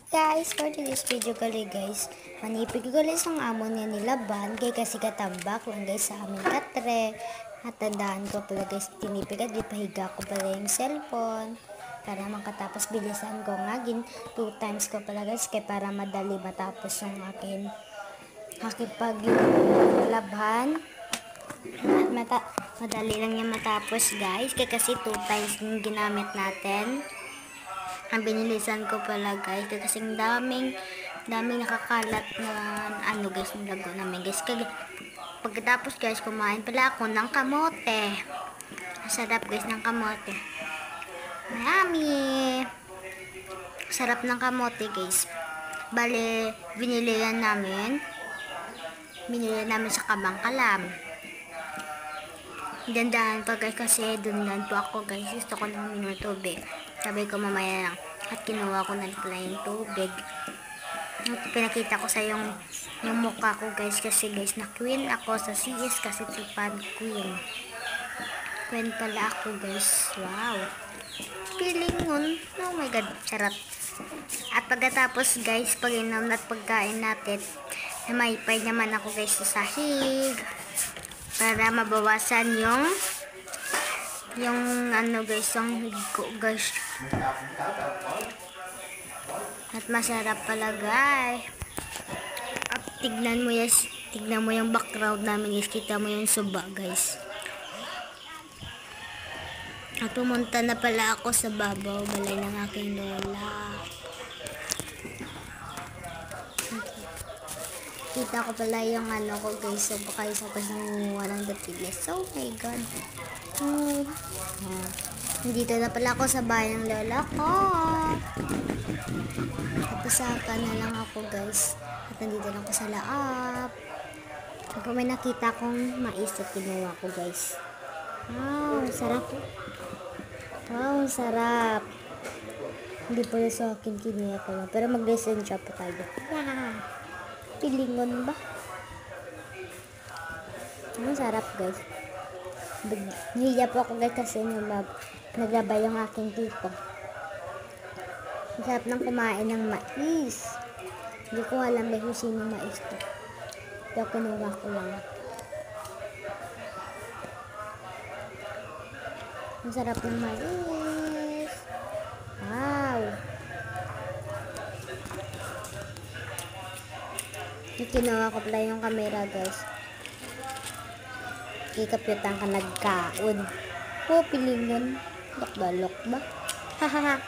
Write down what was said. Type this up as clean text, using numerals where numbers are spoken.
Guys, for today's video gali guys, manipig ko gali ang amon nga nilaban kay kasi katambak lang guys sa aming katre. At tandaan ko pala guys, tinipig at di pahiga ko pala yung cellphone para makatapos bilisan ko nga 2 times ko pala guys kay para madali matapos yung akin paglaban. Madali lang yung matapos guys kay kasi 2 times yung ginamit natin. Ang binilisan ko pala guys kasi daming nakakalat na ano guys ng lago namin guys. Pagkatapos guys kumain pala ako ng kamote. Ang sarap guys ng kamote. Yummy! Sarap ng kamote guys. Bale, binili namin sa Kabangkalam. Dandahan pa guys kasi dun lang po ako guys. Gusto ko ng minum tubig. Sabi ko mamaya lang. At kinuha ko na pala yung tubig. At pinakita ko sa yung mukha ko guys. Kasi guys na-queen ako sa CS kasi tupad queen. Queen pala ako guys. Wow. Feeling nun. Oh my god. Charot. At pagkatapos guys pag inom at pagkain natin namaypay naman ako guys sa sahig. Para mabawasan yung ano guys, yung higo guys. At masarap pala guys. At tignan mo yung background namin guys. Kita mo yung suba guys. At pumunta na pala ako sa babaw balay ng aking lola. Kita ko pala yung ano ko guys. So baka isa pa nangunguha ng datilis. Oh my god. Nandito na pala ako sa bahay ng lola ko. Napasaka na lang ako guys. At nandito na ako sa laap. Ako may nakita kong mais at kinuha ko guys. Wow, sarap. Wow, sarap. Hindi pala sa akin kinuha ko lang. Pero mag-listen siya po tayo. Pilingon ba? Ang sarap guys. Nahiya po ako guys kasi naglabay yung aking tito. Ang sarap ng kumain ng mais. Hindi ko alam kung sino mais to. Ito kinuha ko lang. Ang sarap ng mais. Wow. Kinuha ko pala yung camera guys. Kikapyutan ka nagkaon. Oh, pilingon. Lok ba? Hahaha.